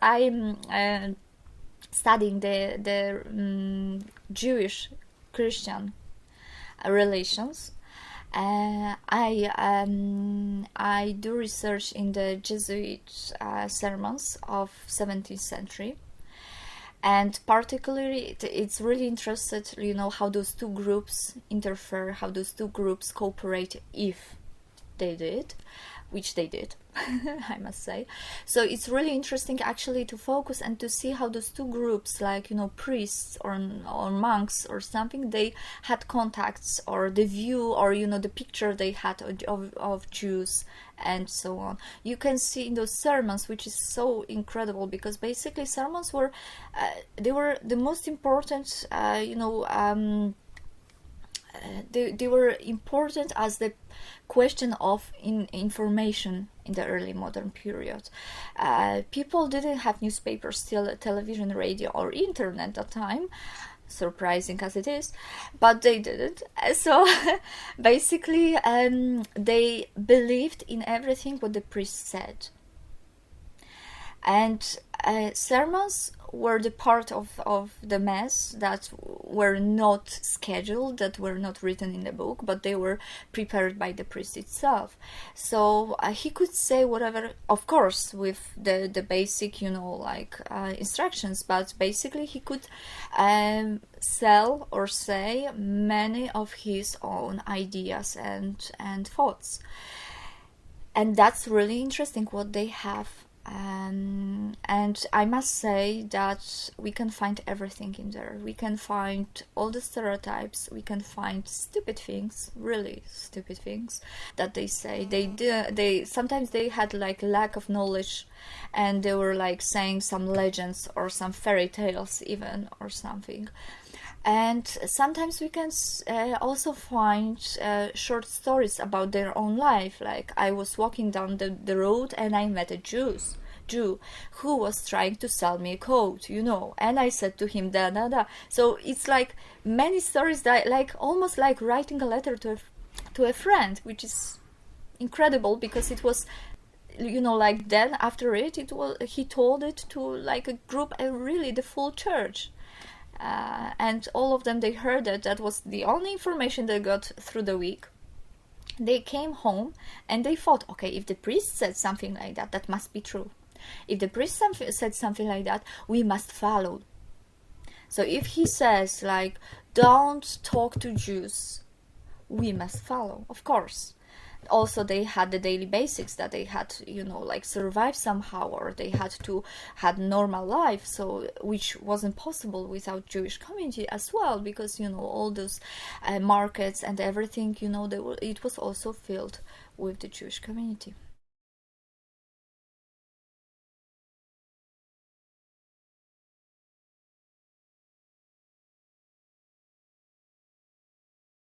I'm studying the Jewish Christian relations. I do research in the Jesuit sermons of 17th century, and particularly it's really interested, how those two groups interfere, how those two groups cooperate, if they did, which they did, I must say. So it's really interesting actually to focus and to see how those two groups, like priests or monks or something, they had contacts, or the view, or the picture they had of Jews and so on. You can see in those sermons, which is so incredible, because basically sermons were they were the most important, they were important as the question of information in the early modern period. People didn't have newspapers, television, radio, or internet at the time, surprising as it is, but they didn't. So basically they believed in everything what the priest said, and sermons were the part of the mass that were not scheduled, that were not written in the book, but they were prepared by the priest itself. So he could say whatever, of course with the basic instructions, but basically he could sell or say many of his own ideas and thoughts. And that's really interesting what they have. And I must say that we can find everything in there. We can find all the stereotypes. We can find stupid things, really stupid things that they say. They sometimes they had like lack of knowledge, and they were like saying some legends or some fairy tales even, or something. And sometimes we can also find short stories about their own life. Like, I was walking down the road and I met a Jew who was trying to sell me a coat, and I said to him, da da da. So it's like many stories that like almost like writing a letter to a friend, which is incredible, because it was, like then after it was, he told it to like a group, really the full church. And all of them, they heard it. That was the only information they got through the week. They came home and they thought, okay, if the priest said something like that, that must be true. If the priest said something like that, we must follow. So if he says like, don't talk to Jews, we must follow, of course. Also, they had the daily basics that they had to, like survive somehow, or they had to had normal life, so which wasn't possible without Jewish community as well, because all those markets and everything, it was also filled with the Jewish community.